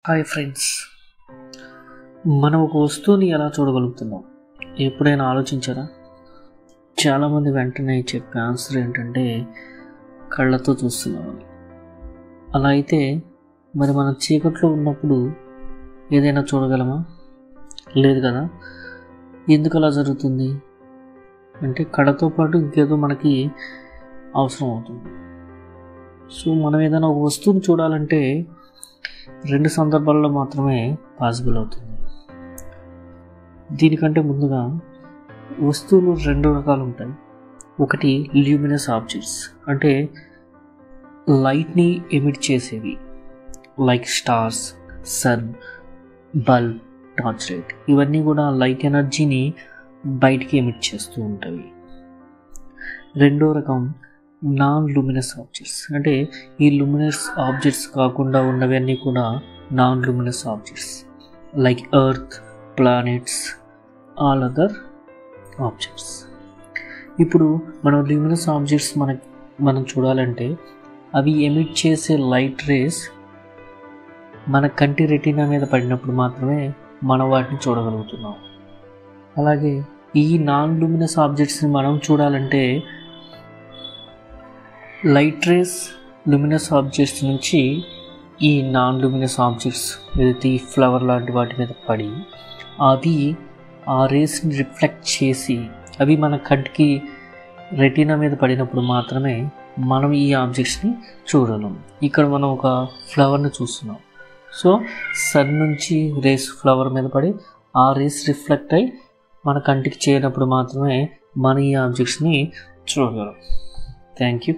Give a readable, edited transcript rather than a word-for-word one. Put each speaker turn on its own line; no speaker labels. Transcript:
Hi friends, మనం ఒక వస్తువుని ఎలా చూడగలుగుతున్నాం ఎప్పుడైనా ఆలోచించారా? చాలామంది వెంటనే చెప్పే ఆన్సర్ ఏంటంటే కళ్ళతో చూస్తున్నామని. అలా అయితే మరి మనం చీకట్లో ఉన్నప్పుడు ఏదైనా చూడగలమా? లేదు కదా. ఎందుకు అలా జరుగుతుంది అంటే కళ్ళతో పాటు ఇంకేదో మనకి అవసరం అవుతుంది. సో మనం ఏదైనా ఒక వస్తువుని చూడాలంటే రెండు సందర్భాల్లో మాత్రమే పాసిబుల్ అవుతుంది. దీనికంటే ముందుగా వస్తువులు రెండు రకాలు ఉంటాయి. ఒకటి ల్యూమినస్ ఆబ్జెక్ట్స్, అంటే లైట్ని ఎమిట్ చేసేవి, like stars, sun, bulb, torch light. ఇవన్నీ కూడా లైట్ ఎనర్జీని బయటికి ఎమిట్ చేస్తూ ఉంటాయి. రెండో రకం నాన్ లూమినస్ ఆబ్జెక్ట్స్, అంటే ఈ లూమినస్ ఆబ్జెక్ట్స్ కాకుండా ఉన్నవన్నీ కూడా non luminous objects, like earth, planets, all other objects. ఇప్పుడు మనం లూమినస్ ఆబ్జెక్ట్స్ మనం చూడాలంటే అవి ఎమిట్ చేసే లైట్ రేస్ మన కంటి రెటీనా మీద పడినప్పుడు మాత్రమే మనం వాటిని చూడగలుగుతున్నాం. అలాగే ఈ నాన్ లూమినస్ ఆబ్జెక్ట్స్ని మనం చూడాలంటే లైట్ రేస్ లూమినస్ ఆబ్జెక్ట్స్ నుంచి ఈ నాన్ లూమినస్ ఆబ్జెక్ట్స్ ఏదైతే ఈ ఫ్లవర్ లాంటి వాటి మీద పడి అవి ఆ రేస్ని రిఫ్లెక్ట్ చేసి అవి మన కంటికి రెటీనా మీద పడినప్పుడు మాత్రమే మనం ఈ ఆబ్జెక్ట్స్ని చూడగలం. ఇక్కడ మనం ఒక ఫ్లవర్ని చూస్తున్నాం. సో సన్ నుంచి రేస్ ఫ్లవర్ మీద పడి ఆ రేస్ రిఫ్లెక్ట్ అయి మన కంటికి చేరినప్పుడు మాత్రమే మనం ఈ ఆబ్జెక్ట్స్ని చూడగలం. Thank you.